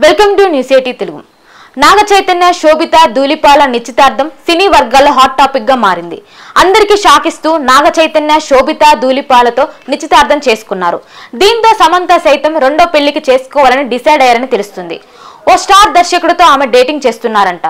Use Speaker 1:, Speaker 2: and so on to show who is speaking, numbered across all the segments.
Speaker 1: Welcome to news 18 Telugu. Naga Chaitanya Sobhita Dhulipala నిశ్చితార్థం సినీ వర్గాల్లో హాట్ టాపిక్ గా మారింది. అందరికీ షాక్ ఇస్తూ నాగ చైతన్య శోభిత ధూళిపాలతో నిశ్చితార్థం చేసుకున్నారు. దీంతో సమంత సైతం రెండో పెళ్లికి చేసుకోవాలని డిసైడ్ అయ్యారని తెలుస్తుంది. ఓ స్టార్ దర్శకుడితో ఆమె డేటింగ్ చేస్తున్నారంట.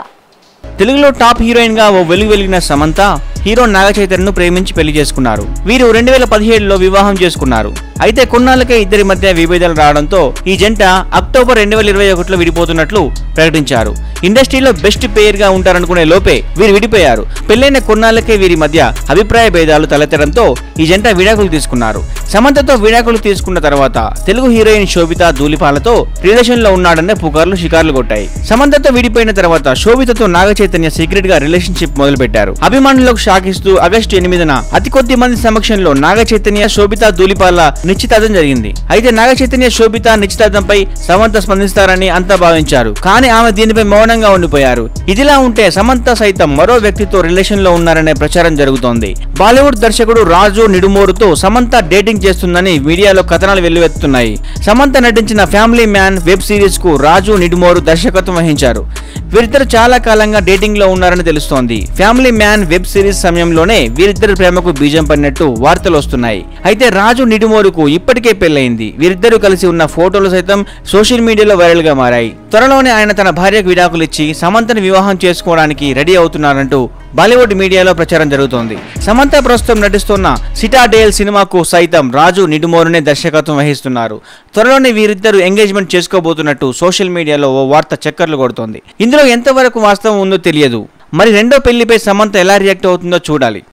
Speaker 2: తెలుగులో టాప్ హీరోయిన్ గా ఓ వెలిగిన సమంత హీరో నాగ చైతన్యను ప్రేమించి పెళ్లి చేసుకున్నారు. వీరు 2017లో వివాహం చేసుకున్నారు. అయితే కొన్నాళ్ళకే ఇద్దరి మధ్య విభేదాలు రావడంతో ఈ జంట అక్టోబర్ 2021లో విడిపోతున్నట్లు ప్రకటించారు. ఇండస్ట్రీలో బెస్ట్ పేర్ గా ఉంటారనుకునే లోపే వీరు విడిపోయారు. పెళ్లైన కొన్నాళ్ళకే వీరి మధ్య అభిప్రాయ భేదాలు తలెత్తడంతో ఈ జంట విడాకులు తీసుకున్నారు. సమంతతో విడాకులు తీసుకున్న తర్వాత తెలుగు హీరోయిన్ శోభిత ధూళిపాలతో రిలేషన్ లో ఉన్నాడనే పుకార్లు షికార్లు కొట్టాయి. సమంతతో విడిపోయిన తర్వాత శోభితతో నాగ చైతన్య సీక్రెట్ గా రిలేషన్షిప్ మొదలు పెట్టారు. అభిమానులకు షాక్ ఇస్తూ ఆగస్టు 8న అతి కొద్ది మంది సమక్షంలో నాగ చైతన్య శోభిత ధూళిపాల నిశ్చితార్థం జరిగింది. అయితే నాగ చైతన్య శోభిత నిశ్చితార్థంపై సమంత స్పందిస్తారని అంతా భావించారు. కానీ ఆమె దీనిపై మౌనంగా ఉండిపోయారు. ఇదిలా ఉంటే సమంత సైతం మరో వ్యక్తితో రిలేషన్ లో ఉన్నారనే ప్రచారం జరుగుతోంది. బాలీవుడ్ దర్శకుడు రాజు నిడుమోరుతో సమంత డేటింగ్ చేస్తుందని మీడియాలో కథనాలు వెల్లువెత్తుతున్నాయి. సమంత నటించిన ఫ్యామిలీ మ్యాన్ వెబ్ సిరీస్ కు రాజు నిడుమోరు దర్శకత్వం వహించారు. వీరిద్దరు చాలా కాలంగా డేటింగ్ లో ఉన్నారని తెలుస్తోంది. ఫ్యామిలీ మ్యాన్ వెబ్ సిరీస్ సమయంలోనే వీరిద్దరి ప్రేమకు బీజం పడినట్టు వార్తలు వస్తున్నాయి. అయితే రాజు నిడుమోరుకు ఇప్పటికే పెళ్లైంది. వీరిద్దరూ కలిసి ఉన్న ఫోటోలు సైతం సోషల్ మీడియాలో వైరల్ గా మారాయి. త్వరలోనే ఆయన తన భార్యకు విడాకులు ఇచ్చి సమంతను వివాహం చేసుకోవడానికి రెడీ అవుతున్నారంటూ బాలీవుడ్ మీడియాలో ప్రచారం జరుగుతోంది. సమంత ప్రస్తుతం నటిస్తున్న సిటాడేల్ సినిమాకు సైతం రాజు నిడుమోరునే దర్శకత్వం వహిస్తున్నారు. త్వరలోనే వీరిద్దరూ ఎంగేజ్మెంట్ చేసుకోబోతున్నట్టు సోషల్ మీడియాలో ఓ వార్త చక్కర్లు కొడుతోంది. ఇందులో ఎంతవరకు వాస్తవం ఉందో తెలియదు. మరి రెండో పెళ్లిపై సమంత ఎలా రియాక్ట్ అవుతుందో చూడాలి.